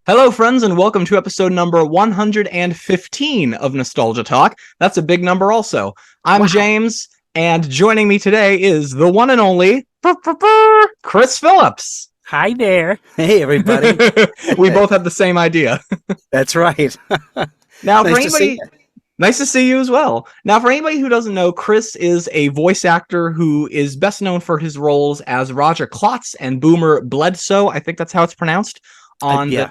Hello, friends, and welcome to episode number 115 of Nostalgia Talk. That's a big number also. I'm Wow. James, and joining me today is the one and only Chris Phillips. Hi there. Hey, everybody. We both have the same idea. That's right. Now, Nice for to see anybody, nice to see you as well. Now, for anybody who doesn't know, Chris is a voice actor who is best known for his roles as Roger Klotz and Boomer Bledsoe. I think that's how it's pronounced on yeah.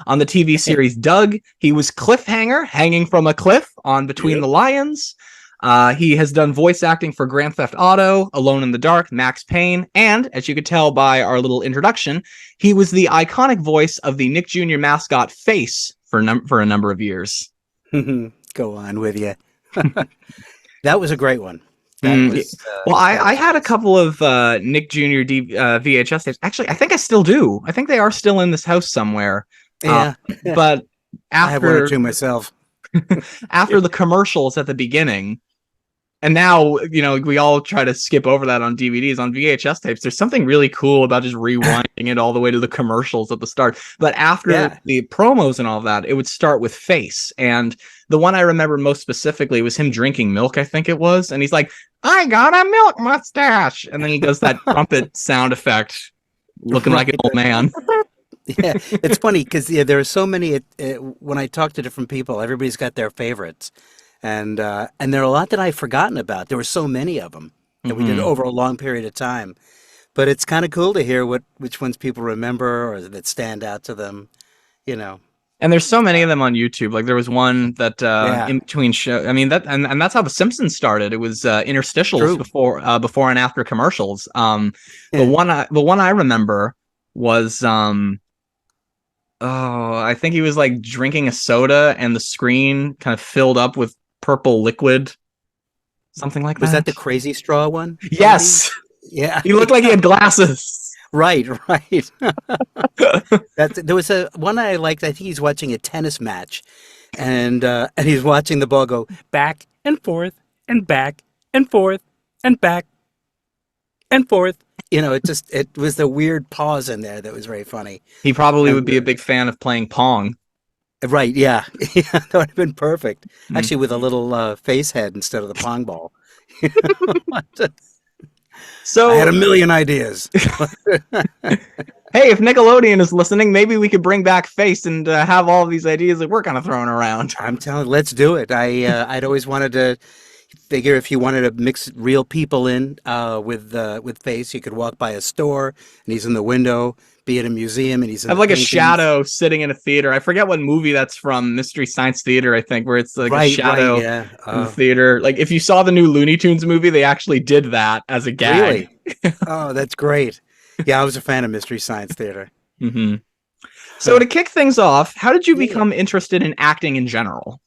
on the TV series Doug. He was Cliffhanger, hanging from a cliff on Between the Lions. He has done voice acting for Grand Theft Auto, Alone in the Dark, Max Payne, and, as you could tell by our little introduction, he was the iconic voice of the Nick Jr. mascot Face for a number of years. Go on with you. That was a great one. Well, I had a couple of Nick Jr. VHS tapes. Actually, I think I still do. I think they are still in this house somewhere. Yeah. But I have one or after two myself. after the commercials at the beginning, and now, we all try to skip over that on DVDs. On VHS tapes, there's something really cool about just rewinding it all the way to the commercials at the start. But after the promos and all that, it would start with Face. And the one I remember most specifically was him drinking milk, I think it was. And he's like, "I got a milk mustache." And then he does that trumpet sound effect, looking like an old man. Yeah, it's funny because there are so many. When I talk to different people, everybody's got their favorites. And there are a lot that I've forgotten about. There were so many of them that we did over a long period of time. But it's kind of cool to hear which ones people remember or that stand out to them, And there's so many of them on YouTube. Like there was one that in between show. I mean and that's how The Simpsons started. It was interstitials before and after commercials. The one I remember was I think he was like drinking a soda and the screen kind of filled up with purple liquid, something like that. Was that the Crazy Straw one? Yes. Yeah. He looked like he had glasses. Right. There was one I liked. I think he's watching a tennis match, and he's watching the ball go back and forth and back and forth and back and forth. It was the weird pause in there that was very funny. He probably would be a big fan of playing Pong. Right, yeah. That would have been perfect. Actually, with a little face head instead of the Pong ball. So I had a million ideas. Hey, if Nickelodeon is listening, maybe we could bring back Face and have all of these ideas that we're kind of throwing around. I'm telling you, let's do it. I'd always wanted to figure if you wanted to mix real people in with Face, you could walk by a store and he's in the window, be at a museum and he's in have like paintings. A shadow sitting in a theater. I forget what movie that's from, Mystery Science Theater, I think, where it's like a shadow in the theater. Like if you saw the new Looney Tunes movie, they actually did that as a gag. Really? Oh, that's great. Yeah, I was a fan of Mystery Science Theater. So to kick things off, how did you become interested in acting in general?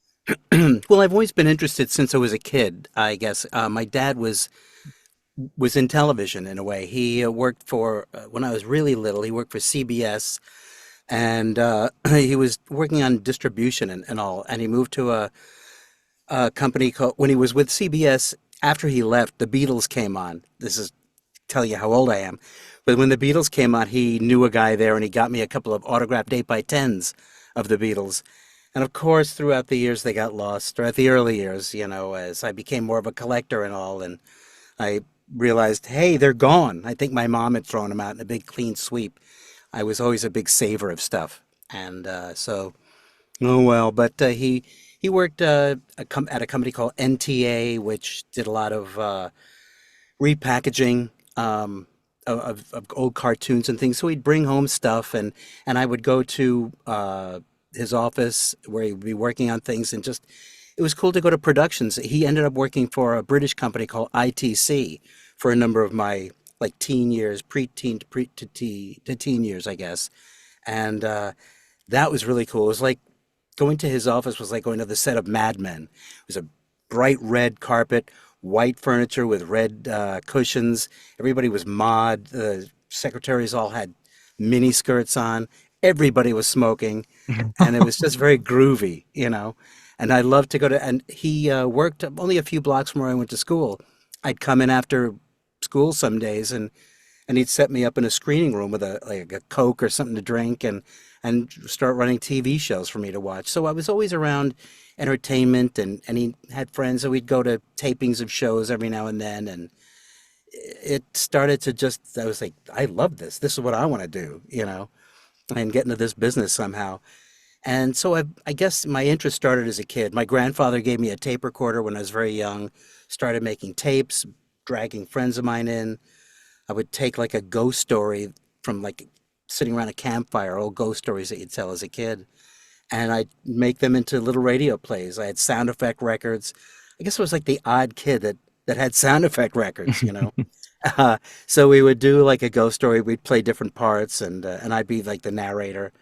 Well, I've always been interested since I was a kid, I guess. My dad was in television in a way. He worked for, when I was really little, he worked for CBS, and he was working on distribution and all. And he moved to a company called, when he was with CBS, after he left, the Beatles came on. This is telling you how old I am. But when the Beatles came on, he knew a guy there, and he got me a couple of autographed 8x10s of the Beatles. And of course, throughout the years, they got lost. Throughout the early years, as I became more of a collector and all, and I realized, hey, they're gone. I think my mom had thrown them out in a big clean sweep. I was always a big saver of stuff. And oh well. But he worked at a company called NTA, which did a lot of repackaging of old cartoons and things. So he'd bring home stuff, and I would go to his office where he would be working on things, and just it was cool to go to productions. He ended up working for a British company called ITC for a number of my teen years, pre-teen to teen years, I guess. And that was really cool. It was like going to his office was like going to the set of Mad Men. It was a bright red carpet, white furniture with red cushions. Everybody was mod. The secretaries all had mini skirts on. Everybody was smoking, and it was just very groovy, And I loved to go to, and he worked only a few blocks from where I went to school. I'd come in after school some days and and he'd set me up in a screening room with a Coke or something to drink, and start running TV shows for me to watch. So I was always around entertainment, and he had friends, so we'd go to tapings of shows every now and then, and it started to just, I was like, I love this. This is what I want to do, and get into this business somehow. And so I guess my interest started as a kid. My grandfather gave me a tape recorder when I was very young, started making tapes, dragging friends of mine in. I would take like a ghost story from like sitting around a campfire, old ghost stories that you'd tell as a kid, and I'd make them into little radio plays. I had sound effect records. I guess I was like the odd kid that had sound effect records. Uh, so we would do like a ghost story. We'd play different parts, and I'd be like the narrator,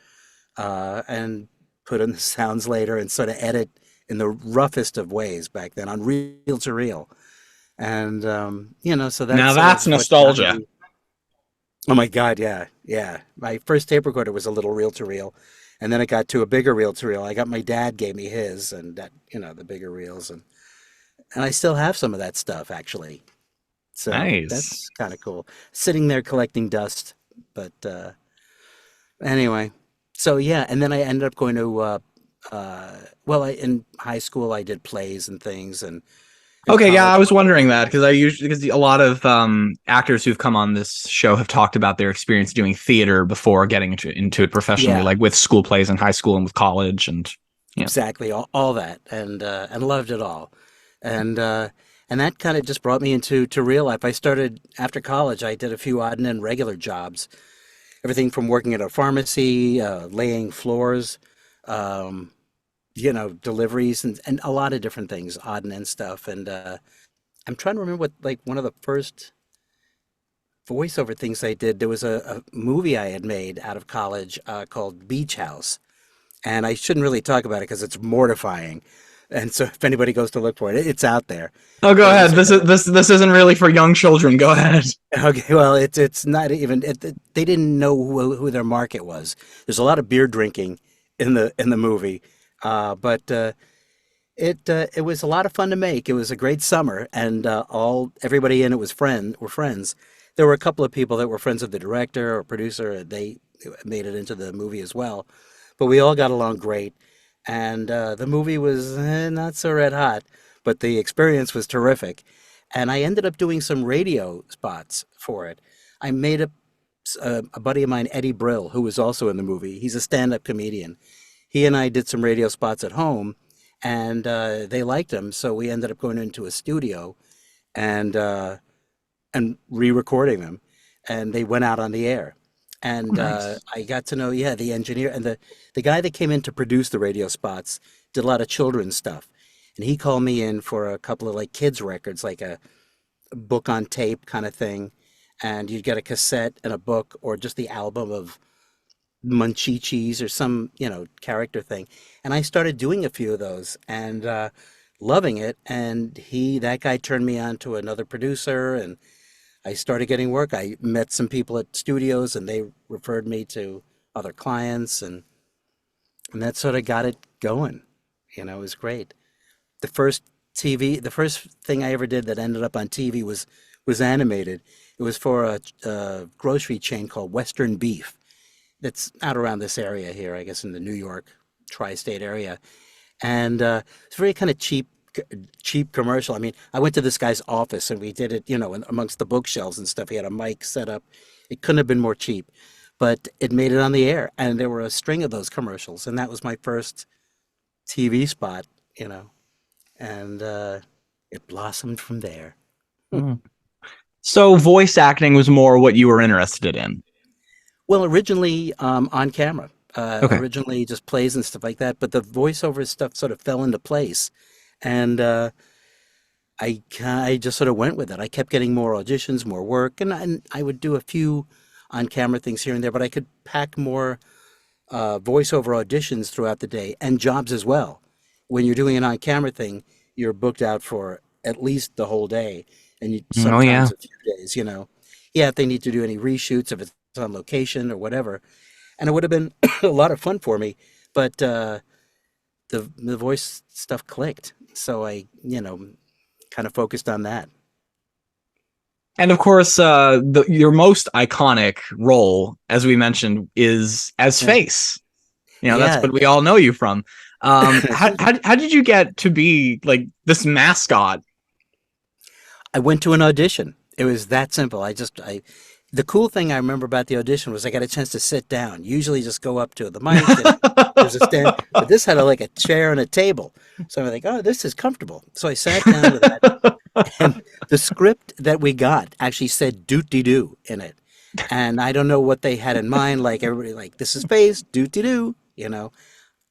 and put in the sounds later and sort of edit in the roughest of ways back then on reel to reel. And so that's Now sort of that's what got nostalgia. me. Oh my God, yeah, yeah. My first tape recorder was a little reel to reel, and then it got to a bigger reel to reel. I got my dad gave me his, and that the bigger reels, and I still have some of that stuff actually. So Nice. that's kind of cool. Sitting there collecting dust, but anyway. So yeah, and then I ended up going to well, in high school I did plays and things, and in Okay, yeah, I college. was wondering that because I usually because a lot of actors who've come on this show have talked about their experience doing theater before getting into it professionally, Yeah, like with school plays in high school and with college, and yeah. exactly, all that, and loved it all, and uh, and that kind of just brought me into to real life. I started after college. I did a few odd and end regular jobs, everything from working at a pharmacy, laying floors, um, deliveries, and a lot of different things, odd and end stuff. And I'm trying to remember what like one of the first voiceover things I did. There was a movie I had made out of college called Beach House, and I shouldn't really talk about it because it's mortifying. And so if anybody goes to look for it, it's out there. Oh, go But it ahead. was This isn't really for young children. Go ahead. okay. Well, it's not even. They didn't know who their market was. There's a lot of beer drinking in the movie, but it was a lot of fun to make. It was a great summer, and all everybody in it were friends. There were a couple of people that were friends of the director or producer, and they made it into the movie as well. But we all got along great, and the movie was not so red hot, but the experience was terrific. And I ended up doing some radio spots for it. I made a buddy of mine, Eddie Brill, who was also in the movie. He's a stand-up comedian. He and I did some radio spots at home, and they liked him, so we ended up going into a studio and uh, and re-recording them, and they went out on the air. Oh, And nice. I got to know, yeah, the engineer and the guy that came in to produce the radio spots did a lot of children's stuff, and he called me in for a couple of like kids records, like a book on tape kind of thing, and you'd get a cassette and a book or just the album of Munchichis or some, character thing. And I started doing a few of those and loving it. And that guy turned me on to another producer, and I started getting work. I met some people at studios, and they referred me to other clients, and that sort of got it going. It was great. The first thing I ever did that ended up on TV was animated. It was for a grocery chain called Western Beef that's out around this area here, I guess in the New York tri-state area. And it's very kind of cheap commercial. I mean, I went to this guy's office and we did it, amongst the bookshelves and stuff. He had a mic set up. It couldn't have been more cheap, but it made it on the air. And there were a string of those commercials. And that was my first TV spot, you know, and it blossomed from there. Mm. So voice acting was more what you were interested in. Well, originally on camera, Okay. originally just plays and stuff like that, but the voiceover stuff sort of fell into place, and I just sort of went with it. I kept getting more auditions, more work, and I would do a few on camera things here and there, but I could pack more voiceover auditions throughout the day and jobs as well. When you're doing an on camera thing, you're booked out for at least the whole day, and Oh yeah. sometimes a few days. Yeah, if they need to do any reshoots, if it's on location or whatever. And it would have been a lot of fun for me, but the voice stuff clicked. So I, kind of focused on that. And of course, your most iconic role, as we mentioned, is as Yeah. Face. You know, that's Yeah. what we all know you from. How did you get to be like this mascot? I went to an audition. It was that simple. The cool thing I remember about the audition was I got a chance to sit down. Usually just go up to the mic and there's a stand, but this had like a chair and a table. So I'm like, oh, this is comfortable. So I sat down to that, and the script that we got actually said doot-de doo in it. And I don't know what they had in mind. Like everybody, like, this is Face, doot-de doo, you know.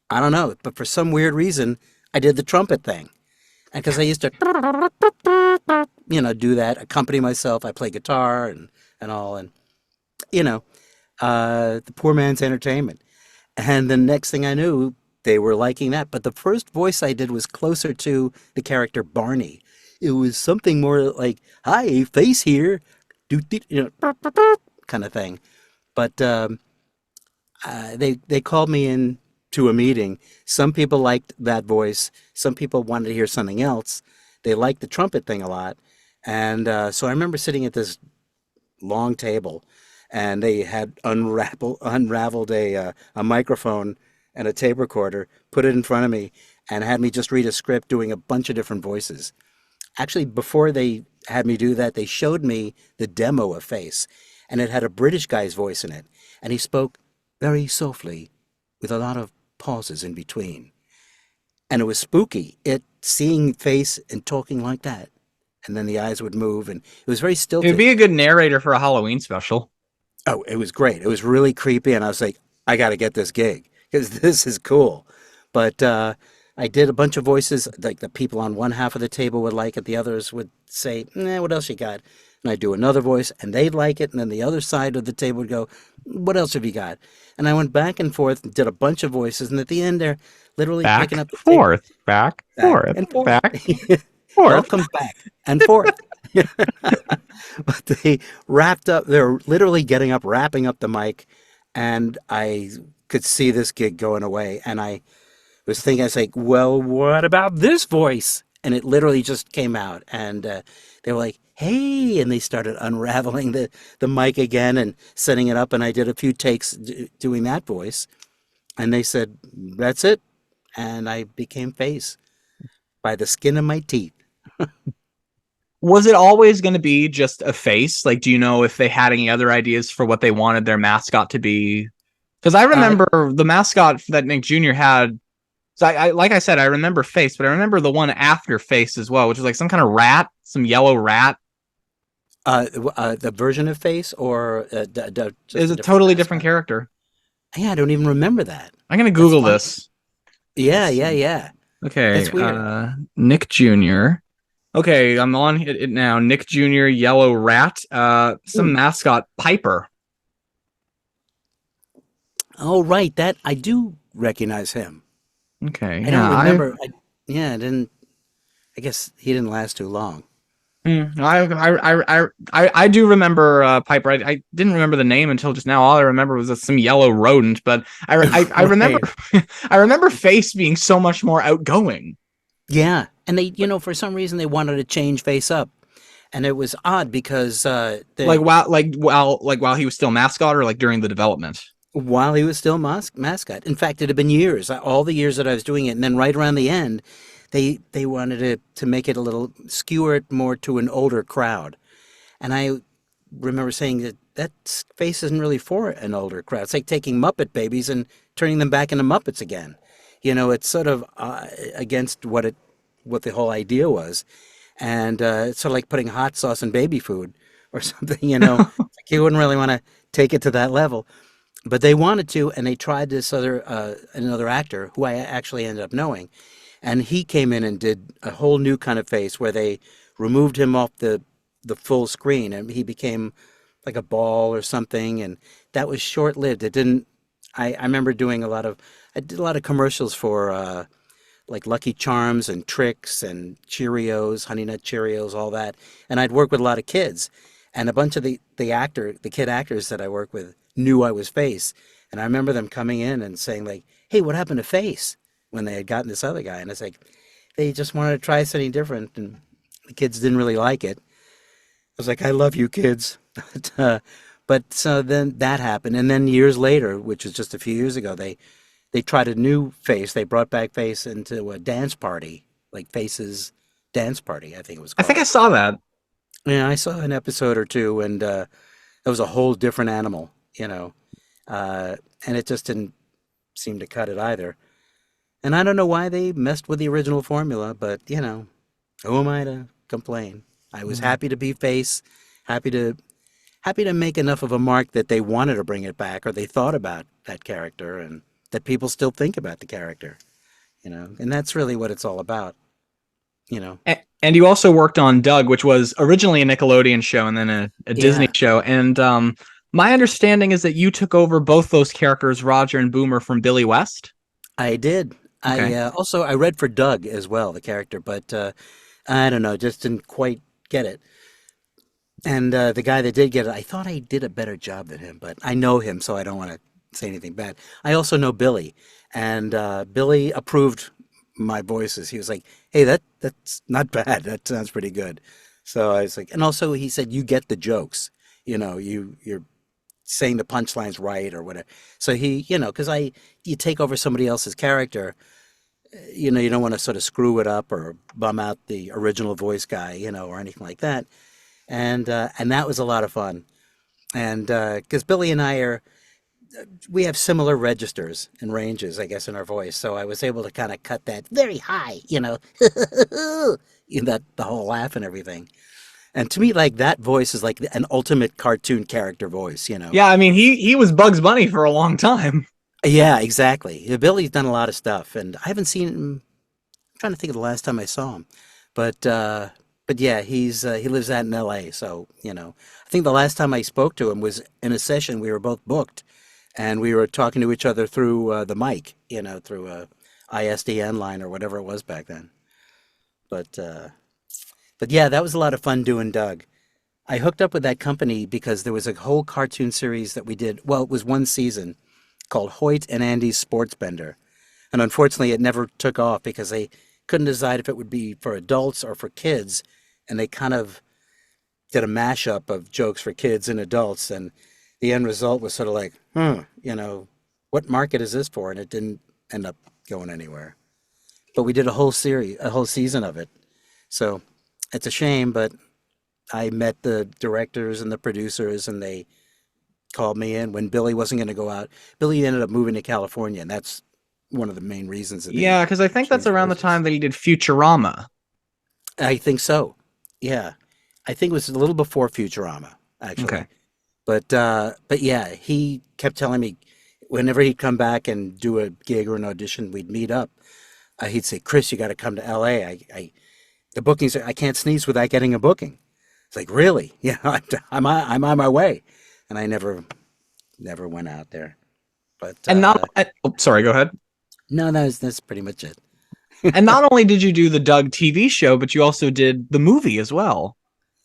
I don't know. But for some weird reason, I did the trumpet thing. And because I used to, do that, accompany myself. I play guitar and all. And, you know, the poor man's entertainment. And the next thing I knew, they were liking that. But the first voice I did was closer to the character Barney. It was something more like, "Hi, Face here," kind of thing. But they called me in to a meeting. Some people liked that voice. Some people wanted to hear something else. They liked the trumpet thing a lot. And so I remember sitting at this long table, and they had unraveled a microphone and a tape recorder, put it in front of me, and had me just read a script doing a bunch of different voices. Actually, before they had me do that, they showed me the demo of Face, and it had a British guy's voice in it, and he spoke very softly, with a lot of pauses in between, and it was spooky. It seeing Face and talking like that, and then the eyes would move, and it was very It'd stilted. be a good narrator for a Halloween special. Oh, it was great. It was really creepy, and I was like, I got to get this gig because this is cool. But I did a bunch of voices, like the people on one half of the table would like it, the others would say, "Nah, what else you got?" And I'd do another voice, and they'd like it, and then the other side of the table would go, "What else have you got?" And I went back and forth, and did a bunch of voices, and at the end, they're literally picking Back, up the tape forth, back, back forth, and forth. back, It all forth. comes back and forth. But they wrapped up, they're literally getting up, wrapping up the mic, and I could see this gig going away. And I was thinking, I was like, well, what about this voice? And it literally just came out. And they were like, hey, and they started unraveling the mic again and setting it up. And I did a few takes doing that voice. And they said, that's it. And I became Face by the skin of my teeth. Was it always going to be just a face? Like, do you know if they had any other ideas for what they wanted their mascot to be? Because I Uh, remember the mascot that Nick Jr. had. So like I said, I remember Face, but I remember the one after Face as well, which was like some kind of rat, some yellow rat. the version of Face, or just Is a a different totally different mascot? character. Yeah, I don't even remember that. I'm gonna That's Google funny. this. Yeah, Let's yeah, see. yeah. Okay, That's weird. Nick Jr. Okay, I'm on it now. Nick Jr. Yellow Rat. Some Hmm. mascot Piper. Oh, right. That I do recognize him. Okay, I don't yeah, I remember. Yeah, I didn't. I guess he didn't last too long. I do remember Piper. I didn't remember the name until just now. All I remember was some yellow rodent. But I remember Right. I remember Face being so much more outgoing. Yeah, and for some reason they wanted to change Face up, and it was odd because Like while he was still mascot, or like during the development. while he was still mascot. In fact, it had been years, all the years that I was doing it, and then right around the end, they wanted to make it a little skewer it more to an older crowd, and I remember saying that face isn't really for an older crowd. It's like taking Muppet babies and turning them back into Muppets again. It's sort of against what the whole idea was, and it's sort of like putting hot sauce in baby food or something. It's like you wouldn't really want to take it to that level. But they wanted to, and they tried this another actor who I actually ended up knowing, and he came in and did a whole new kind of face where they removed him off the full screen, and he became like a ball or something, and that was short lived. It didn't. I remember I did a lot of commercials for like Lucky Charms and Tricks and Cheerios, Honey Nut Cheerios, all that, and I'd work with a lot of kids, and a bunch of the kid actors that I work with knew I was Face, and I remember them coming in and saying like, "Hey, what happened to Face?" when they had gotten this other guy, and it's like they just wanted to try something different, and the kids didn't really like it. was like, I love you kids. But so then that happened, and then years later, which is just a few years ago, they tried a new face. They brought back Face into a dance party, like Face's Dance Party, I think it was I think I called. saw that. Yeah, I saw an episode or two, and it was a whole different animal, you know, uh, and it just didn't seem to cut it either. And I don't know why they messed with the original formula, but who am I to complain? I was Mm. happy to be Face, happy to happy to make enough of a mark that they wanted to bring it back, or they thought about that character, and that people still think about the character, and that's really what it's all about, you know. And you also worked on Doug, which was originally a Nickelodeon show and then a Disney Yeah, show. And my understanding is that you took over both those characters, Roger and Boomer, from Billy West. I did. I Okay. also I read for Doug as well, the character, but I don't know, just didn't quite get it. And the guy that did get it, I thought I did a better job than him, but I know him, so I don't want to say anything bad. I also know Billy, and Billy approved my voices. He was like, "Hey, that's not bad. That sounds pretty good." So I was like, and also he said, "You get the jokes. You're saying the punchlines right or whatever." So because you take over somebody else's character, you don't want to sort of screw it up or bum out the original voice guy, or anything like that. And that was a lot of fun. And because Billy and I we have similar registers and ranges, I guess, in our voice. So I was able to kind of cut that very high, that the whole laugh and everything. And to me, like that voice is like an ultimate cartoon character voice. Yeah, I mean he was Bugs Bunny for a long time. Yeah, exactly. Yeah, Billy's done a lot of stuff, and I haven't seen him. I'm trying to think of the last time I saw him, but uh, but yeah, he lives out in L.A. So I think the last time I spoke to him was in a session. We were both booked, and we were talking to each other through the mic, through a ISDN line or whatever it was back then. But uh, but yeah, that was a lot of fun doing Doug. I hooked up with that company because there was a whole cartoon series that we did. Well, it was one season called Hoyt and Andy's Sports Bender. And unfortunately, it never took off because they couldn't decide if it would be for adults or for kids. And they kind of did a mashup of jokes for kids and adults. And the end result was sort of like, what market is this for? And it didn't end up going anywhere. But we did a whole season of it. So it's a shame, but I met the directors and the producers, and they called me in when Billy wasn't going to go out. Billy ended up moving to California, and that's one of the main reasons that they Yeah, because I think that's changed around the voices. time that he did Futurama. I think so. Yeah, I think it was a little before Futurama, Okay. actually. But yeah, he kept telling me whenever he'd come back and do a gig or an audition, we'd meet up. He'd say, "Chris, you got to come to L.A. The bookings. I can't sneeze without getting a booking." It's like, really? Yeah, I'm on my way, and I never went out there. But And not oh, sorry, go ahead. no, that's pretty much it. And not only did you do the Doug TV show, but you also did the movie as well.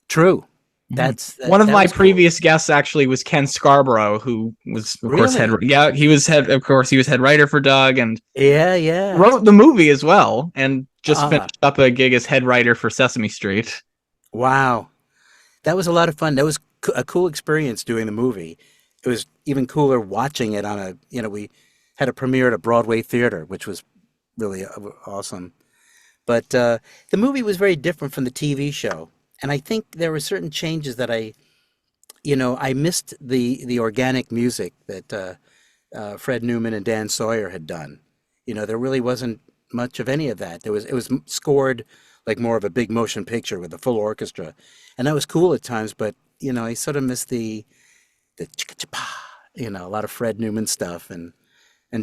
True. Mhm. That One of that my was cool. previous guests actually was Ken Scarborough, who was, of course, head. Really? Yeah, he was head. Of course, he was head writer for Doug and Yeah, yeah. wrote the movie as well, and just Ah, finished up a gig as head writer for Sesame Street. wow. That was a lot of fun. That was a cool experience doing the movie. It was even cooler watching it we had a premiere at a Broadway theater, which was really awesome. But the movie was very different from the TV show. And I think there were certain changes that I missed the organic music that Fred Newman and Dan Sawyer had done. There really wasn't much of any of that. It was scored like more of a big motion picture with a full orchestra, and that was cool at times. But I sort of missed the chicka chapa, a lot of Fred Newman stuff, and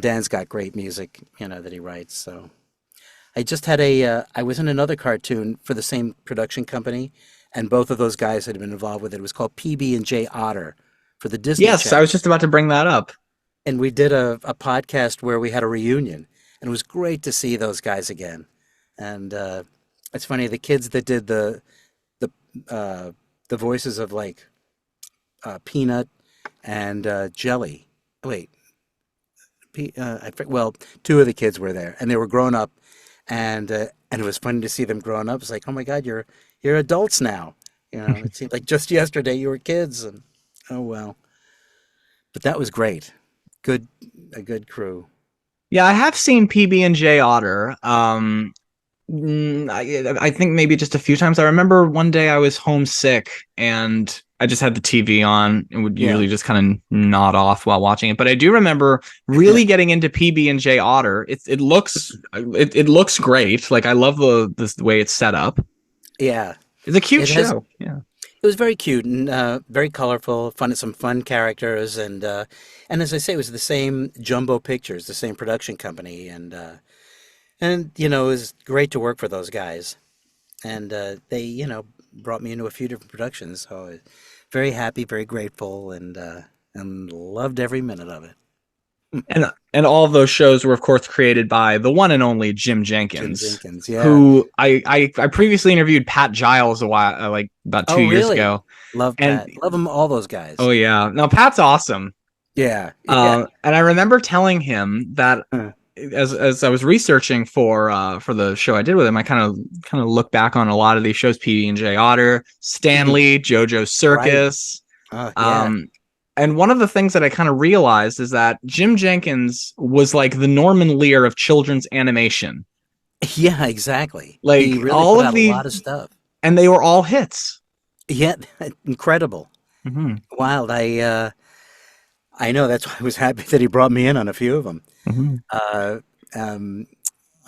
Dan's got great music, that he writes. So I just had I was in another cartoon for the same production company, and both of those guys had been involved with it. It was called PB&J Otter for the Disney Yes, I Channel. was just about to bring that up. And we did a podcast where we had a reunion, and it was great to see those guys again. And it's funny, the kids that did the uh, the voices of like Peanut and Jelly. Wait, well, two of the kids were there, and they were grown up, and it was funny to see them growing up. It's like, oh my God, you're adults now. You know, it seemed like just yesterday you were kids, and oh well. But that was great. Good, a good crew. Yeah, I have seen PB&J Otter. I think maybe just a few times. I remember one day I was homesick and I just had the TV on and would Yeah, usually just kind of nod off while watching it. But I do remember really getting into PB&J Otter. It looks great. Like I love the way it's set up. yeah. It's a cute It has. show. Yeah. It was very cute and very colorful. Fun, some fun characters, and as I say, it was the same Jumbo Pictures, the same production company, and you know, it was great to work for those guys. And they, you know, brought me into a few different productions. So I was very happy, very grateful, and loved every minute of it. And all of those shows were of course created by the one and only Jim Jim Jenkins, Jenkins, yeah. who I previously interviewed Pat Giles a while like about two Oh, years really? ago. Love And Pat. Love them, all those oh guys. yeah, now Pat's awesome. Yeah, yeah. And I remember telling him that Uh, as I was researching for the show I did with him, I kind of look back on a lot of these shows: PB&J Otter, mhm. Stanley, JoJo's Right. Circus. Yeah. Um, and one of the things that I kind of realized is that Jim Jenkins was like the Norman Lear of children's animation. Yeah, exactly. He Like really all put of out a the, lot of stuff. and they were all hits. Yeah, incredible. Hmm. Wild. I know that's why I was happy that he brought me in on a few of them. Hmm. Uh, um,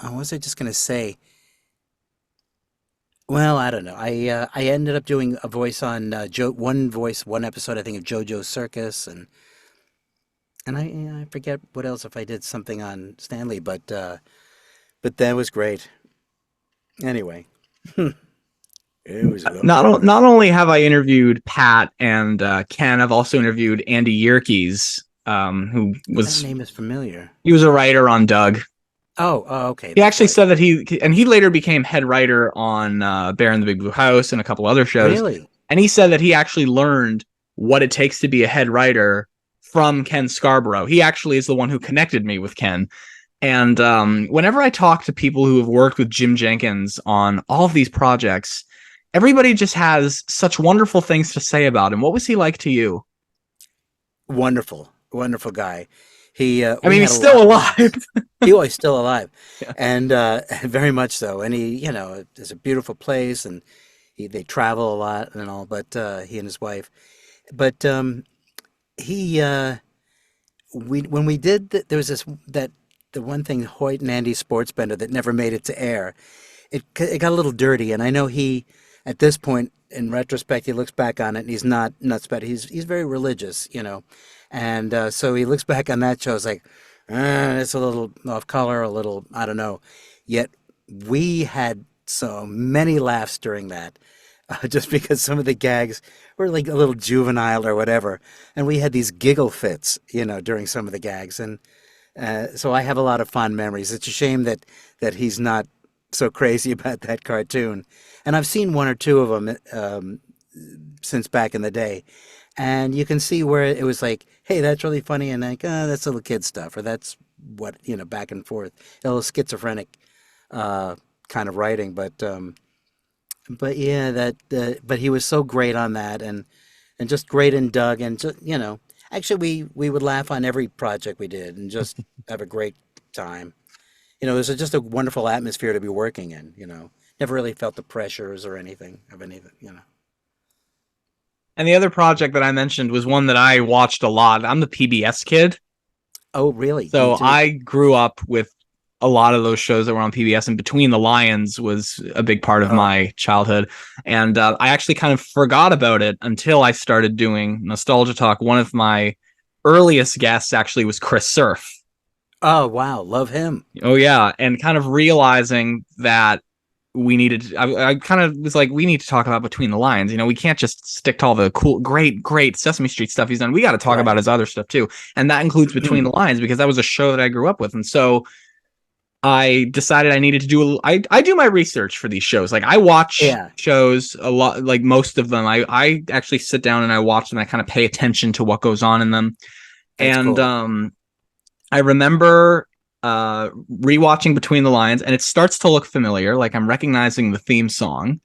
what was I just gonna say? Well, I don't know. I ended up doing a voice on one voice, one episode, I think, of JoJo's Circus, and I forget what else if I did something on Stanley, but that was great. Anyway, it was good. Not only have I interviewed Pat and Ken, I've also interviewed Andy Yerkes, who That was name is familiar. he was a writer on Doug. Oh, okay, He that's actually right. said that he later became head writer on Bear in the Big Blue House and a couple other shows. Really? And he said that he actually learned what it takes to be a head writer from Ken Scarborough. He actually is the one who connected me with Ken. And whenever I talk to people who have worked with Jim Jenkins on all of these projects, everybody just has such wonderful things to say about him. What was he like to you? Wonderful, wonderful guy. I We mean, had he's a still lot. alive. He was still alive, Yeah. and very much so. And he, you know, it's a beautiful place, and they travel a lot and all. But he and his wife. But he, we when we did, there was that the one thing, Hoyt and Andy's Sports Bender, that never made it to air. It got a little dirty, and I know he, at this point, in retrospect, he looks back on it, and he's not nuts, but he's very religious, you know, and so he looks back on that show, it's like, it's a little off color, a little, I don't know. Yet we had so many laughs during that, just because some of the gags were like a little juvenile or whatever, and we had these giggle fits, you know, during some of the gags, and so I have a lot of fond memories. It's a shame that he's not so crazy about that cartoon. And I've seen one or two of them since back in the day, and you can see where it was like, "Hey, that's really funny," and like, "That's little kid stuff," or "That's what you know," back and forth. A little schizophrenic uh, kind of writing, but yeah, but he was so great on that, and just great in Doug, and just you know, actually we would laugh on every project we did, and just have a great time. You know, it was just a wonderful atmosphere to be working in. You know, never really felt the pressures or anything of anything. You know. And the other project that I mentioned was one that I watched a lot. I'm the PBS kid. Oh, really? Me So too. I grew up with a lot of those shows that were on PBS, and Between the Lions was a big part of Oh, my childhood. And I actually kind of forgot about it until I started doing Nostalgia Talk. One of my earliest guests actually was Chris Surf. oh, wow, love him. Oh yeah, and kind of realizing that we needed. I kind of was like, we need to talk about Between the Lines. You know, we can't just stick to all the cool, great Sesame Street stuff he's done. We got to talk about Right. his other stuff too, and that includes Between the Lines because that was a show that I grew up with, and so I decided I needed to do. I do my research for these shows. Like I watch Yeah, shows a lot, like most of them. I actually sit down and I watch them. I kind of pay attention to what goes on in them, that's and cool. I remember rewatching Between the Lines, and it starts to look familiar. Like I'm recognizing the theme song,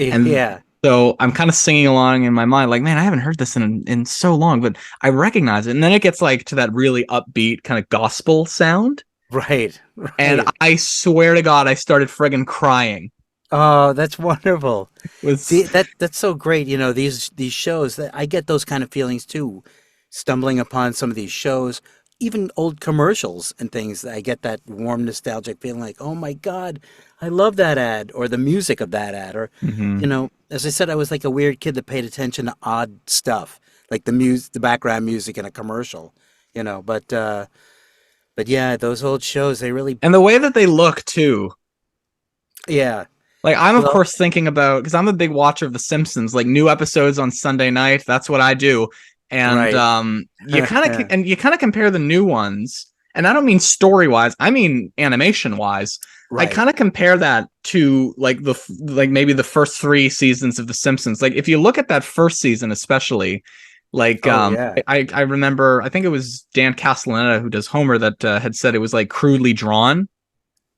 and Yeah. So I'm kind of singing along in my mind, like, man, I haven't heard this in so long, but I recognize it. And then it gets like to that really upbeat kind of gospel sound. Right, And right. I swear to God, I started friggin' crying. Oh, that's wonderful. It was See, that's so great. You know, these shows that I get those kind of feelings too, stumbling upon some of these shows, even old commercials and things. I get that warm nostalgic feeling like, oh my God, I love that ad or the music of that ad. Or, you Mhm. know, as I said, I was like a weird kid that paid attention to odd stuff, like the background music in a commercial, you know. But yeah, those old shows, they really, And the way that they look too. yeah. Like I'm of Well, course thinking about because I'm a big watcher of The Simpsons, like new episodes on Sunday night. That's what I do. And right. you kind of compare the new ones, and I don't mean story wise, I mean animation wise. I Right. kind of compare that to like like maybe the first three seasons of The Simpsons. Like if you look at that first season, especially, like Oh yeah. I remember I think it was Dan Castellaneta who does Homer that had said it was like crudely drawn,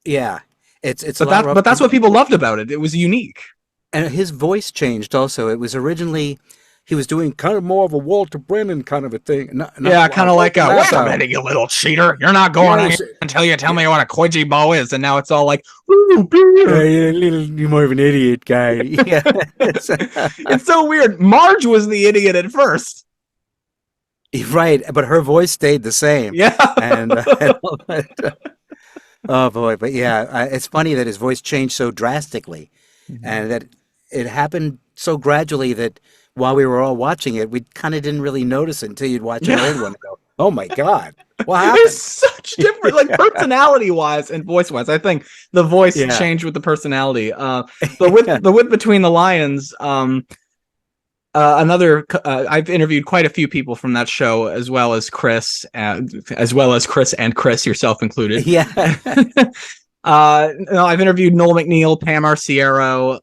Yeah. It's a lot rough. but that's what people loved about it. It was unique. And his voice changed also. It was originally he was doing kind of more of a Walter Brennan kind of a thing. Not Yeah, kind of like, Walter wait a Matthau. minute, you little cheater. You're not going anywhere Yes. until you tell Yeah. me what a Quidgy bow is. And now it's all like, ooh, beer. Yeah, little, you're more of an idiot guy. Yeah. It's so weird. Marge was the idiot at first. Right, but her voice stayed the same. Yeah. And all that. Oh boy, but yeah, it's funny that his voice changed so drastically, Mhm. and that it happened so gradually that while we were all watching it, we kind of didn't really notice it until you'd watch an Yeah. old one and go, "Oh my God, what There's happened?" such different, like personality wise and voice wise. I think the voice Yeah, changed with the personality. The width between the lions. I've interviewed quite a few people from that show, as well as Chris and Chris yourself included. yeah. No, I've interviewed Noel McNeil, Pam Arciero,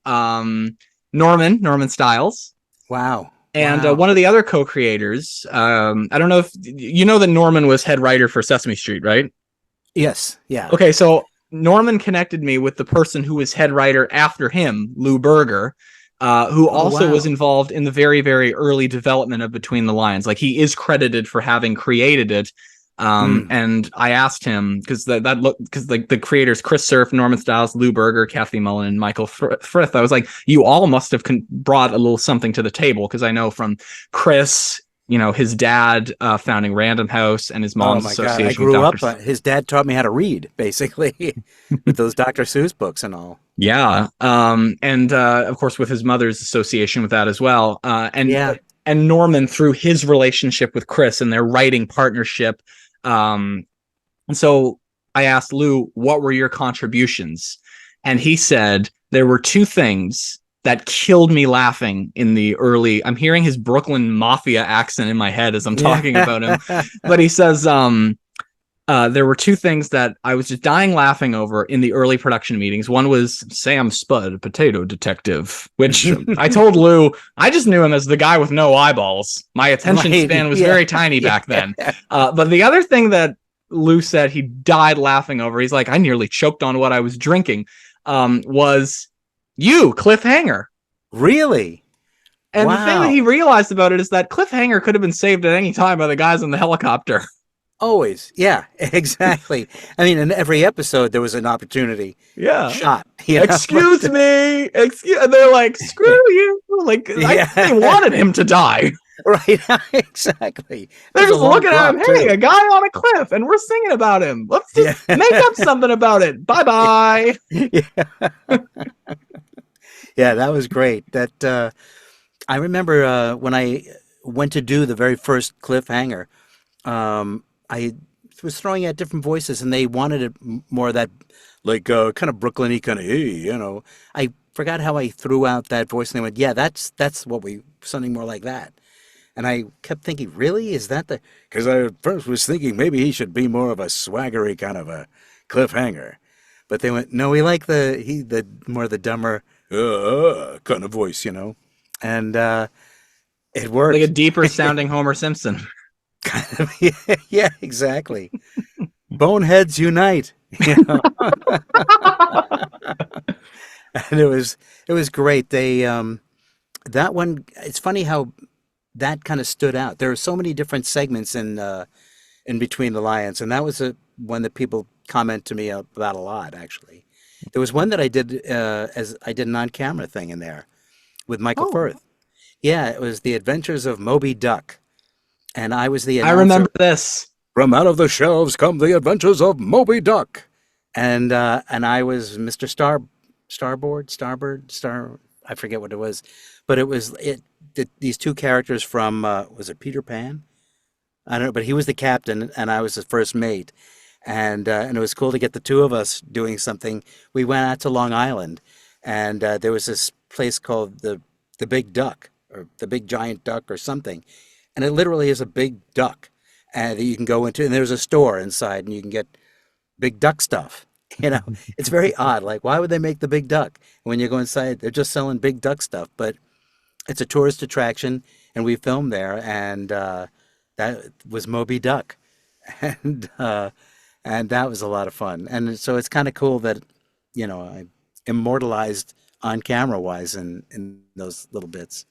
Norman Stiles, Wow, and wow. one of the other co-creators. I don't know if you know that Norman was head writer for Sesame Street, right? Yes, yeah. Okay, so Norman connected me with the person who was head writer after him, Lou Berger, who Oh also was wow. involved in the very, very early development of Between the Lions. Like he is credited for having created it. Mm. And I asked him because like the creators Chris Surf, Norman Stiles, Lou Berger, Kathy Mullen, and Michael Frith. I was like, you all must have brought a little something to the table because I know from Chris, his dad founding Random House and his Oh mom's my God, I association with grew Doctor. up. His dad taught me how to read, basically, with those Dr. Seuss books and all. Yeah. And of course with his mother's association with that as well. Yeah. And Norman through his relationship with Chris and their writing partnership. And so I asked Lou, what were your contributions? And he said there were two things that killed me laughing in the early. I'm hearing his Brooklyn Mafia accent in my head as I'm Yeah. talking about him. But he says, there were two things that I was just dying laughing over in the early production meetings. One was Sam Spud, potato detective, which I told Lou, I just knew him as the guy with no eyeballs. My attention Right. span was Yeah. very tiny Yeah. back then. But the other thing that Lou said he died laughing over, he's like, I nearly choked on what I was drinking, was you, Cliffhanger. Really? And the thing that he Wow. realized about it is that Cliffhanger could have been saved at any time by the guys in the helicopter. Always. Yeah, exactly. I mean, in every episode, there was an opportunity Yeah. shot, you know, Excuse but me. And they're like, screw you. Like, I think they yeah, wanted him to die. right. Exactly. It They're was a just long looking at him. drop Hey, too. a guy on a cliff, and we're singing about him. Let's just Yeah. make up something about it. Bye bye. Yeah. Yeah, that was great. That I remember when I went to do the very first cliffhanger. I was throwing out different voices, and they wanted it more of that, like kind of Brooklyn-y kind of, hey, you know. I forgot how I threw out that voice, and they went, "Yeah, that's what we something more like that." And I kept thinking, "Really, is that the?" Because I at first was thinking maybe he should be more of a swaggery kind of a cliffhanger, but they went, "No, we like the more the dumber kind of voice, you know," and it Like a worked. deeper sounding Homer Simpson. Kind of, yeah, yeah, exactly. Boneheads unite, you know. And it was great. They that one, it's funny how that kind of stood out. There are so many different segments in Between the Lions, and that was one that people comment to me about a lot, actually. There was one that I did as I did an on-camera thing in there with Michael Oh, Firth. Yeah, it was The Adventures of Moby Duck, and I was the I announcer. remember this. From out of the shelves come the adventures of Moby Duck, and I was Mr. Starboard, Star. I forget what it was, but it was these two characters from was it Peter Pan? I don't know, but he was the captain and I was the first mate, and it was cool to get the two of us doing something. We went out to Long Island, and there was this place called the Big Duck or the Big Giant Duck or something, and it literally is a big duck that you can go into, and there's a store inside, and you can get big duck stuff. You know, it's very odd. Like, why would they make the big duck? When you go inside, they're just selling big duck stuff. But it's a tourist attraction, and we filmed there, and that was Moby Duck, and uh, and that was a lot of fun. And so it's kind of cool that I immortalized on camera wise in those little bits.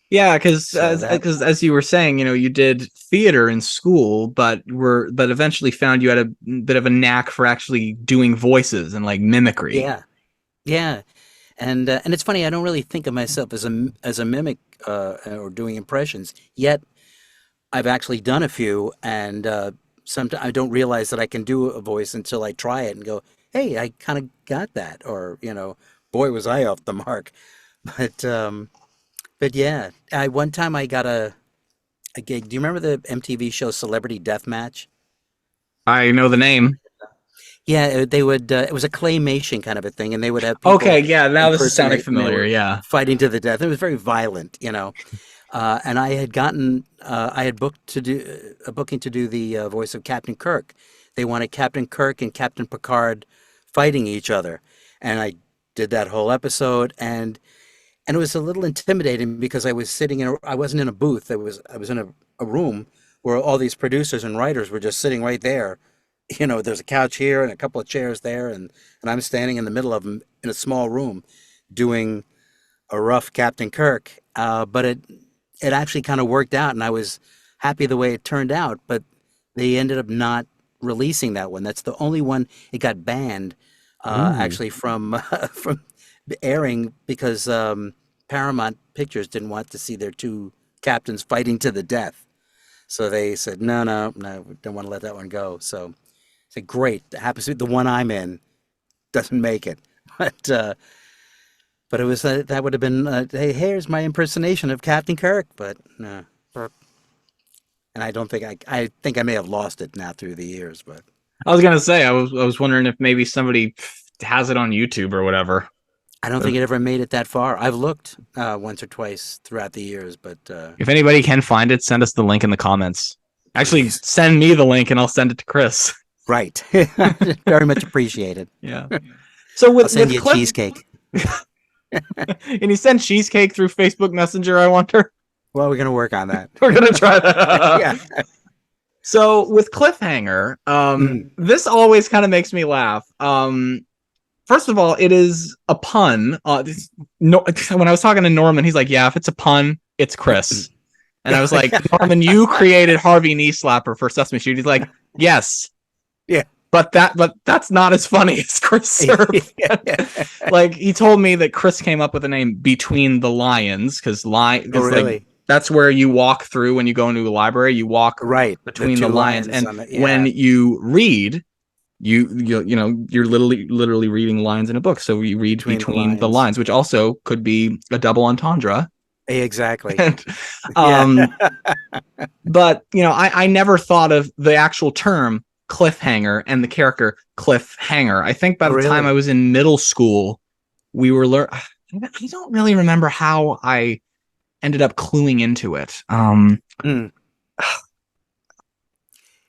Yeah, because So that as you were saying, you did theater in school, but eventually found you had a bit of a knack for actually doing voices and like mimicry. yeah, yeah. And it's funny. I don't really think of myself as a mimic or doing impressions. Yet I've actually done a few, and sometimes I don't realize that I can do a voice until I try it and go, "Hey, I kind of got that," or "Boy, was I off the mark." But but yeah, one time I got a gig. Do you remember the MTV show Celebrity Deathmatch? I know the name. Yeah, they would. It was a claymation kind of a thing, and they would have Okay, people yeah, now this is sounding impersonate, and they familiar. were Yeah. fighting to the death. It was very violent. And I had booked to do a booking to do the voice of Captain Kirk. They wanted Captain Kirk and Captain Picard fighting each other, and I did that whole episode, and it was a little intimidating because I wasn't in a booth. I was in a room where all these producers and writers were just sitting right there. There's a couch here and a couple of chairs there, and I'm standing in the middle of them in a small room doing a rough Captain Kirk. But it actually kind of worked out, and I was happy the way it turned out. But they ended up not releasing that one. That's the only one it got banned Ooh. actually from from airing because Paramount Pictures didn't want to see their two captains fighting to the death. So they said, no, no, no, we don't want to let that one go. So I said, great. It happens to be the one I'm in doesn't make it. But it was that would have been, hey, here's my impersonation of Captain Kirk. But no. And I don't think I think I may have lost it now through the years. But I was gonna say, I was wondering if maybe somebody has it on YouTube or whatever. I don't think it ever made it that far. I've looked once or twice throughout the years, but If anybody can find it, send us the link in the comments. Actually, please. send me the link and I'll send it to Chris. Right. Very much appreciated. Yeah. So I'll send you a Cliff, cheesecake. and he sent cheesecake through Facebook Messenger, I wonder. Well, we're going to work on that. We're gonna try that. Yeah. So with Cliffhanger, Mm. this always kind of makes me laugh. First of all, it is a pun. When I was talking to Norman, he's like, "Yeah, if it's a pun, it's Chris." And I was like, "Norman, you created Harvey Knee Slapper for Sesame Street." He's like, "Yes, Yeah. but that's not as funny as Chris Surf." Like he told me that Chris came up with the name Between the Lions because Oh, really? like that's where you walk through when you go into a library. You walk Right. between the two lines, lions and on the, when yeah. you read, you're literally reading lines in a book. So you read Between the between the lines. lines, which also could be a double entendre. Exactly. And, Yeah. but I never thought of the actual term cliffhanger and the character Cliffhanger. I think by Oh, the time I really? was in middle school, we were I don't really remember how I ended up cluing into it. Mm.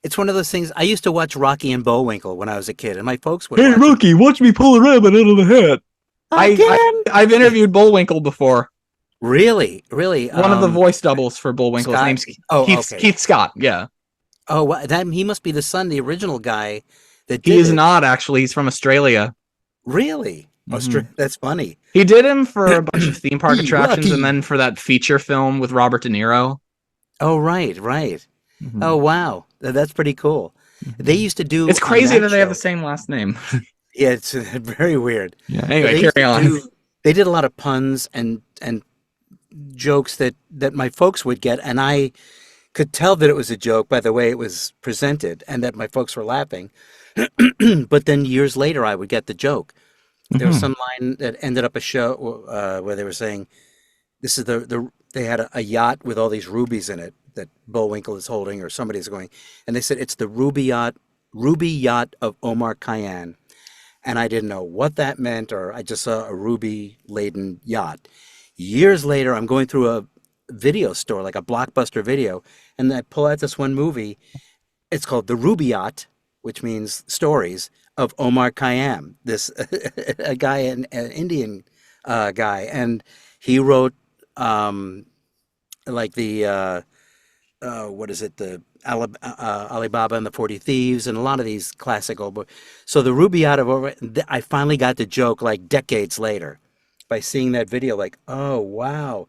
It's one of those things. I used to watch Rocky and Bullwinkle when I was a kid, and my folks would Hey, watch it. Rookie, watch me pull a rabbit out of the hat. Again? I've interviewed Bullwinkle before. Really? Really? One of the voice doubles for Bullwinkle. His Scott? name's Oh, okay. Keith Scott. Yeah. Oh, he must be the son, the original guy that He did is it. not, actually. He's from Australia. Really? Mhm. That's funny. He did him for a bunch of theme park Hey, attractions, and Rocky. then for that feature film with Robert De Niro. Oh, right, right. Oh, Mhm. wow. That's pretty cool. They Mhm. used to do It's on crazy that that they have the show. same last name. Yeah, it's very weird. Yeah. But Anyway, they used carry to on. do. They did a lot of puns and jokes that my folks would get, and I could tell that it was a joke by the way it was presented, and that my folks were laughing. But then years later, I would get the joke. There was Hmm. some line that ended up a show where they were saying, "This is they had a yacht with all these rubies in it that Bullwinkle is holding, or somebody's going," and they said it's the ruby yacht of Omar Khayyam. And I didn't know what that meant, or I just saw a ruby laden yacht. Years later, I'm going through a video store, like a Blockbuster video, and I pull out this one movie. It's called The Rubaiyat, which means stories of Omar Khayyam, this a guy, an Indian guy, and he wrote like the what is it, the Alibaba and the 40 Thieves, and a lot of these classical books. So the Rubaiyat of over, I finally got the joke like decades later by seeing that video. Like, oh wow,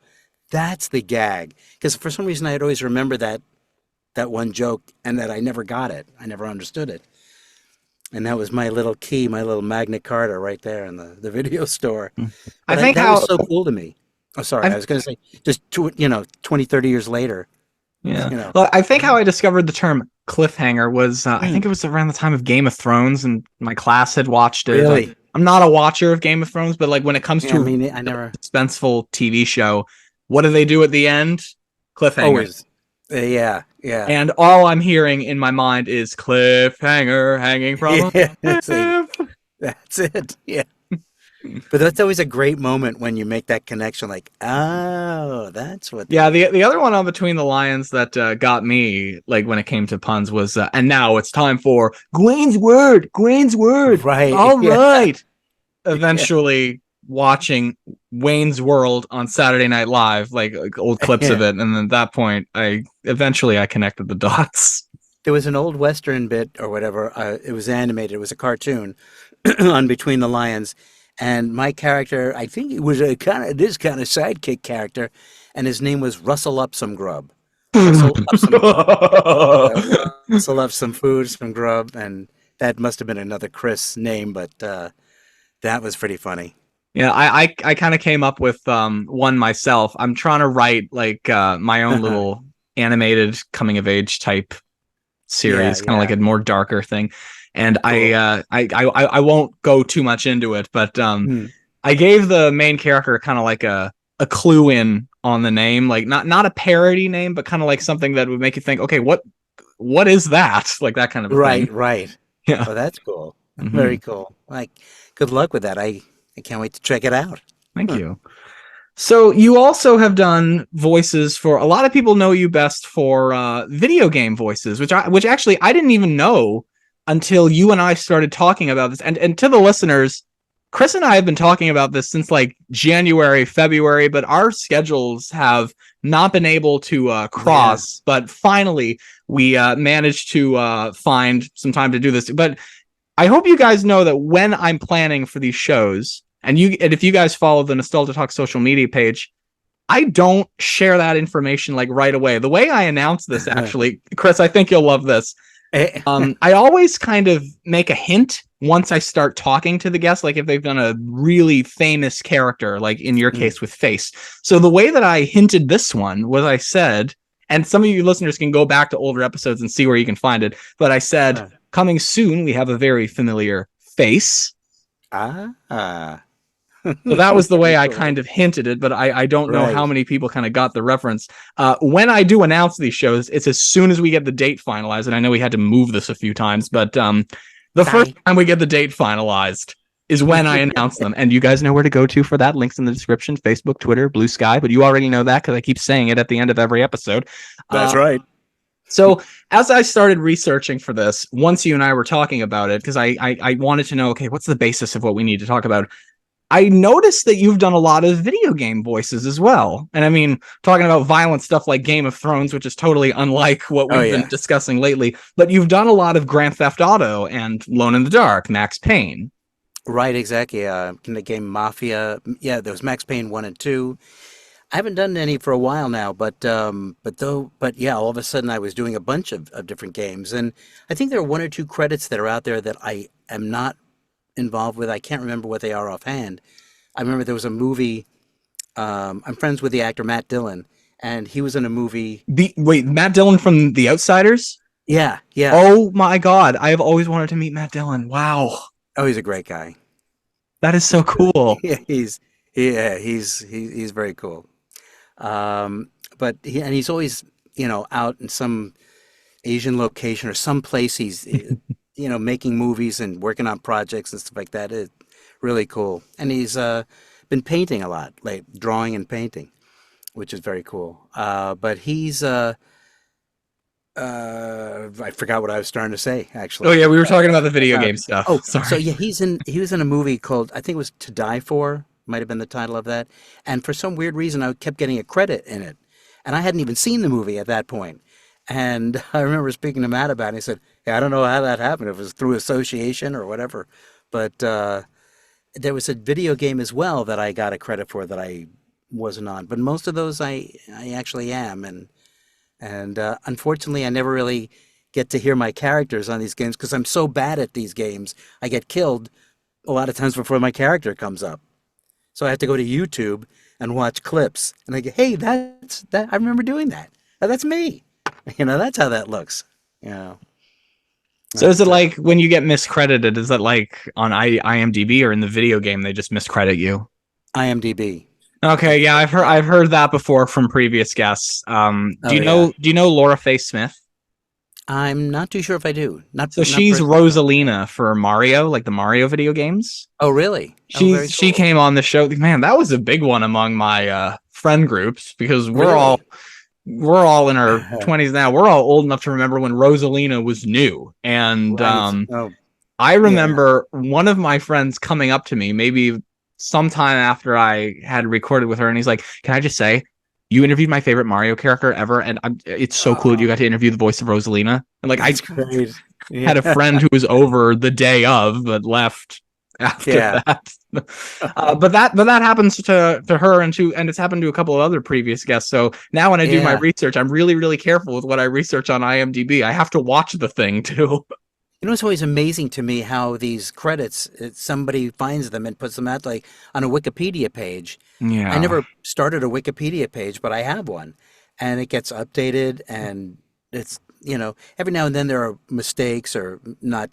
that's the gag. Because for some reason I had always remembered that one joke, and that I never got it. I never understood it. And that was my little key, my little Magna Carta right there in the video store. I But think that was how so cool to me. Oh, sorry. I I was going to say, just, 20, 30 years later, yeah. you know. Well, I think how I discovered the term cliffhanger was I think Mm, it was around the time of Game of Thrones, and my class had watched it. really? I'm not a watcher of Game of Thrones, but like when it comes Yeah, I to mean, I a never suspenseful TV show, what do they do at the end? Cliffhanger. always. Yeah, yeah. And all I'm hearing in my mind is cliffhanger hanging from a Yeah, see, cliff. that's it. Yeah. But that's always a great moment when you make that connection, like, oh, that's what Yeah, they. the other one on Between the Lions that got me, like when it came to puns, was and now it's time for Gwen's word. Gwen's word. Right. All Yeah. right. Yeah. Eventually watching Wayne's World on Saturday Night Live, like old clips of Yeah. it, and then at that point, I connected the dots. There was an old Western bit or whatever. It was animated. It was a cartoon on Between the Lions. And my character, I think it was a kind of this kind of sidekick character, and his name was Rustle Up Some Grub. Rustle up some grub. Rustle up some food, some grub, and that must have been another Chris name, but that was pretty funny. Yeah, I kind of came up with one myself. I'm trying to write like my own little animated coming of age type Yeah, series, kind of like yeah, a more darker thing. And cool. I won't go too much into it, but Hmm. I gave the main character kind of like a clue in on the name, like not a parody name, but kind of like something that would make you think, okay, what is that? Like that kind of a thing. Right, right. Yeah. Oh, that's cool. Hmm. Very cool. Like, good luck with that. I can't wait to check it out. Thank Huh. you. So you also have done voices for a lot of people know you best for video game voices, which actually I didn't even know until you and I started talking about this. And to the listeners, Chris and I have been talking about this since like January, February, but our schedules have not been able to Yeah. cross. But finally, we managed to find some time to do this. But I hope you guys know that when I'm planning for these shows, and if you guys follow the Nostalgia Talk social media page, I don't share that information like right away. The way I announce this, actually, Chris, I think you'll love this. Eh, I always kind of make a hint once I start talking to the guests, like if they've done a really famous character, like in your mm, case with Face. So the way that I hinted this one was I said, and some of you listeners can go back to older episodes and see where you can find it, but I said, uh, coming soon, we have a very familiar face. ah. So that was the way Very I cool. kind of hinted it, but I don't know how Right. many people kind of got the reference. When I do announce these shows, it's as soon as we get the date finalized, and I know we had to move this a few times, but the first Sorry. time we get the date finalized is when I announce them. And you guys know where to go to for that. Links in the description, Facebook, Twitter, Blue Sky, but you already know that because I keep saying it at the end of every episode. That's Uh, right. so as I started researching for this, once you and I were talking about it, because I wanted to know, okay, what's the basis of what we need to talk about? I noticed that you've done a lot of video game voices as well. And I mean, talking about violent stuff like Game of Thrones, which is totally unlike what Oh we've been yeah. discussing lately, but you've done a lot of Grand Theft Auto and Lone in the Dark, Max Payne. Right, exactly. In the game Mafia, yeah, there was Max Payne 1 and 2. I haven't done any for a while now, but yeah, all of a sudden I was doing a bunch of different games, and I think there are one or two credits that are out there that I am not involved with. I can't remember what they are offhand. I remember there was a movie. I'm friends with the actor Matt Dillon, and he was in a movie. Wait, Matt Dillon from The Outsiders? Yeah, yeah. Oh my God, I have always wanted to meet Matt Dillon. Wow, Oh, he's a great guy. that is so cool. Yeah, he's very cool. But he's always out in some Asian location or some place he's making movies and working on projects and stuff like that. It's really cool. And he's been painting a lot, like drawing and painting, which is very cool. But he's I forgot what I was starting to say Oh actually. yeah, we were talking about the video Uh, game stuff. oh, so Sorry. yeah, he was in a movie called, I think it was To Die For, might have been the title of that. And for some weird reason, I kept getting a credit in it, and I hadn't even seen the movie at that point. And I remember speaking to Matt about it. And he said, "Yeah, I don't know how that happened. If it was through association or whatever, but there was a video game as well that I got a credit for that I wasn't on. But most of those I actually am, and unfortunately, I never really get to hear my characters on these games because I'm so bad at these games. I get killed a lot of times before my character comes up. So I have to go to YouTube and watch clips. And I go, hey, that's that. I remember doing that. That's me. That's how that looks. You know, So is it but like when you get miscredited? Is that like on IMDb or in the video game they just miscredit you? IMDb. Okay, yeah, I've heard that before from previous guests. Do Oh you yeah. know Laura Faye Smith? I'm not too sure if I do. So Not she's personally. Rosalina for Mario, like the Mario video games. Oh really? Oh, She very she cool. came on the show. Man, that was a big one among my friend groups because Really? we're all in our 20s now. We're all old enough to remember when Rosalina was new. And Right. Oh I yeah. remember one of my friends coming up to me, maybe sometime after I had recorded with her, and he's like, "Can I just say, you interviewed my favorite Mario character ever, and it's so cool that you Oh, got to interview the voice of Rosalina." And like, I that's great. had Yeah. a friend who was over the day of, but left after Yeah. that. But that happens to her and it's happened to a couple of other previous guests. So now when I do my Yeah. research, I'm really really careful with what I research on IMDb. I have to watch the thing too. It's always amazing to me how these credits, somebody finds them and puts them out like on a Wikipedia page. I Yeah. never started a Wikipedia page, but I have one, and it gets updated, and every now and then there are mistakes or not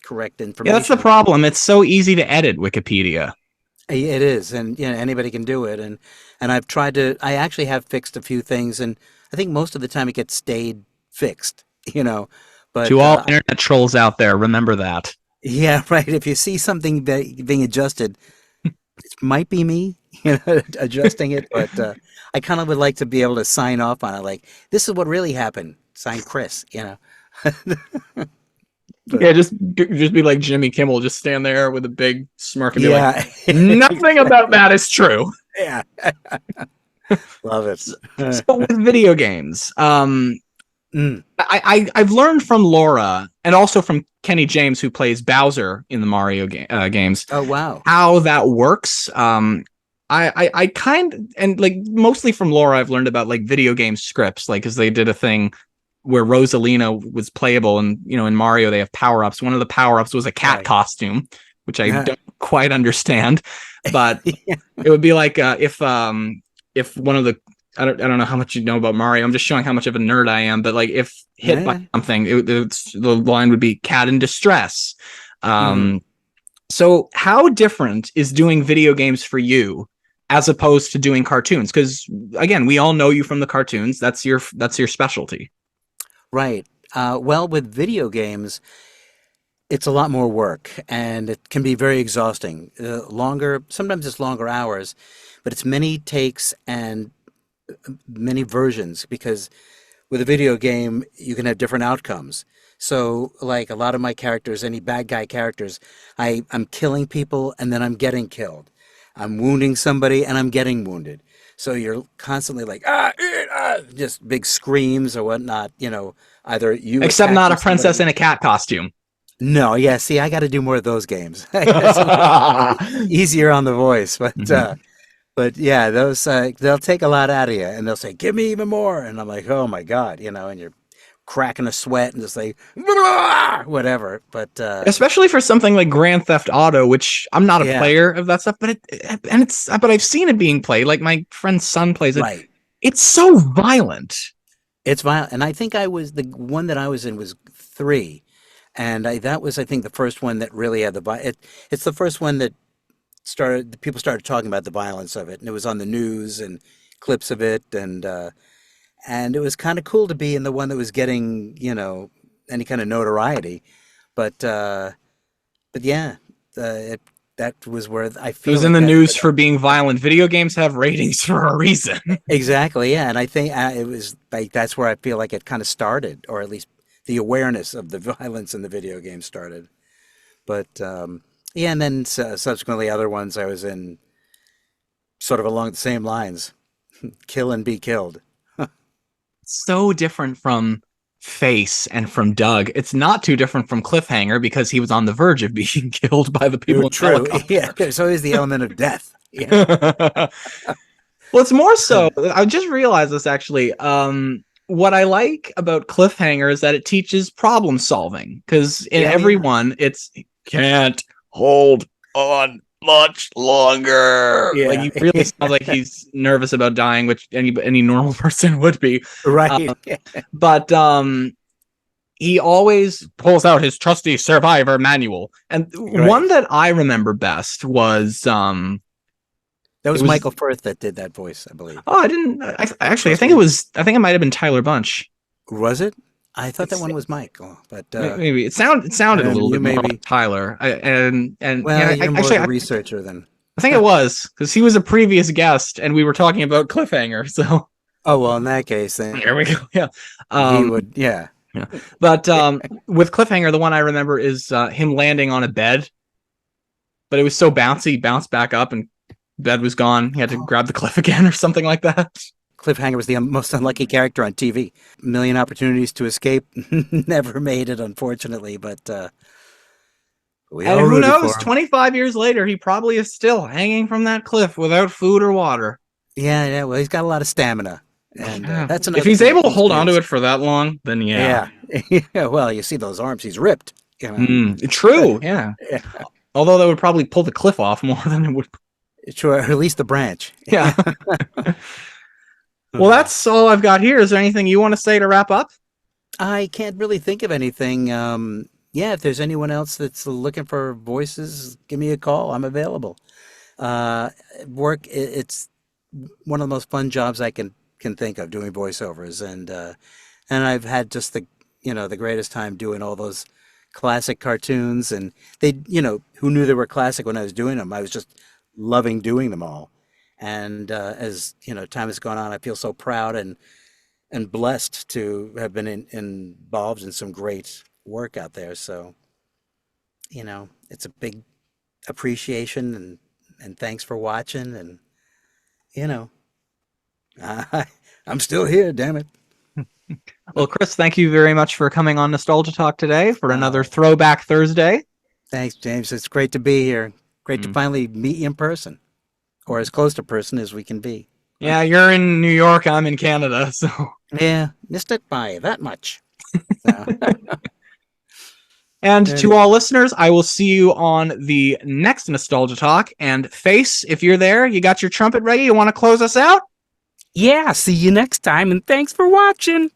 correct Yeah, that's the information. problem. It's so easy to edit Wikipedia. It is, and anybody can do it, and I've tried to. I actually have fixed a few things, and I think most of the time it gets stayed fixed. You know, To but all internet trolls out there, remember that. yeah, right. If you see something being adjusted, it might be me, adjusting it, but I kind of would like to be able to sign off on it. Like, this is what really happened. Sign Chris. But Yeah, just be like Jimmy Kimmel, just stand there with a big smirk and be like, yeah, nothing about exactly. that is true. Yeah, love it. So, so with video games, Mm. I've learned from Laura and also from Kenny James, who plays Bowser in the Mario games, Oh, wow. how that works. I kind and like mostly from Laura, I've learned about like video game scripts, like because they did a thing where Rosalina was playable, and in Mario they have power ups. One of the power ups was a cat Right. costume, which I Yeah. don't quite understand, but it would be like if one of the I don't know how much you know about Mario. I'm just showing how much of a nerd I am. But like if hit by Yeah. something, the line would be "cat in distress." Mm. Um, so how different is doing video games for you as opposed to doing cartoons? Because again, we all know you from the cartoons. That's your specialty. Right. Well, with video games, it's a lot more work, and it can be very exhausting. Longer, sometimes it's longer hours, but it's many takes and many versions because with a video game, you can have different outcomes. So, like a lot of my characters, any bad guy characters, I'm killing people and then I'm getting killed. I'm wounding somebody and I'm getting wounded. So you're constantly like, just big screams or whatnot, either you Except not attacking a princess somebody. in a cat costume. No, yeah, see, I got to do more of those games. It's easier on the voice, Mhm. but yeah, those they'll take a lot out of you, and they'll say, "Give me even more," and I'm like, "Oh my God," and you're cracking a sweat and just like whatever. But Especially for something like Grand Theft Auto, which I'm not a yeah, player of that stuff, but but I've seen it being played. Like my friend's son plays it. right. It's so violent. It's violent, and I think I was the one that I was in was three, and that was I think the first one that really had it's the first one that started people started talking about the violence of it, and it was on the news and clips of it, and it was kind of cool to be in the one that was getting any kind of notoriety, but yeah, that was where I It feel was in like the that's where news for being violent. Video games have ratings for a reason. exactly, yeah, and I think it was like that's where I feel like it kind of started, or at least the awareness of the violence in the video game started. But yeah, and then subsequently other ones I was in sort of along the same lines, kill and be killed. So different from Face and from Doug. It's not too different from Cliffhanger because he was on the verge of being killed by the people in the True, yeah. helicopter. There's always the element of death. Yeah. Well, it's more so. I just realized this actually. What I like about Cliffhanger is that it teaches problem solving because in Yeah, yeah. everyone, it's can't hold on much longer. Like Yeah. he really sounds like he's nervous about dying, which any normal person would be. Right. But he always pulls out his trusty survivor manual. And one Right. that I remember best was That it was was Michael Firth that did that voice, I believe. oh I didn't I actually Trusty. I think it might have been Tyler Bunch. Was it? I thought that It's one was Michael, but maybe it sounded a little you bit more may like be. Tyler. And Well, yeah, you're more actually the researcher than. I think it was because he was a previous guest and we were talking about Cliffhanger. So Oh well, in that case, then here we go. Yeah. he Um would. Yeah. yeah. But with Cliffhanger, the one I remember is him landing on a bed, but it was so bouncy, he bounced back up and bed was gone. He had to grab the cliff again or something like that. Cliffhanger was the most unlucky character on TV. A million opportunities to escape, never made it, unfortunately. But we And all who rooted for knows, him. 25 years later, he probably is still hanging from that cliff without food or water. Yeah, yeah. Well, he's got a lot of stamina, and Yeah. that's If another he's thing that able to these hold on to kids. it for that long, then yeah. Yeah, yeah. Well, you see those arms; he's ripped. True, yeah. Yeah, Although that would probably pull the cliff off more than it would. sure. Or at least the branch. Yeah. Well, Uh, that's all I've got here. Is there anything you want to say to wrap up? I can't really think of anything. Yeah, if there's anyone else that's looking for voices, give me a call. I'm available. Uh, it's one of the most fun jobs I can think of doing voiceovers, and I've had just the greatest time doing all those classic cartoons, and who knew they were classic when I was doing them. I was just loving doing them all, and as time has gone on, I feel so proud and blessed to have been involved in some great work out there. So it's a big appreciation and thanks for watching, and you know I, I'm still here, damn it. Well, Chris, thank you very much for coming on Nostalgia Talk today for another Oh, Throwback Thursday. thanks, James. It's great to be here. Great to Mm. finally meet you in person, or as close to person as we can be. Yeah, you're in New York, I'm in Canada, so Yeah, missed it by that much. So, and to anyway. all listeners, I will see you on the next Nostalgia Talk. And Face, if you're there, you got your trumpet ready? You want to close us out? Yeah, see you next time, and thanks for watching.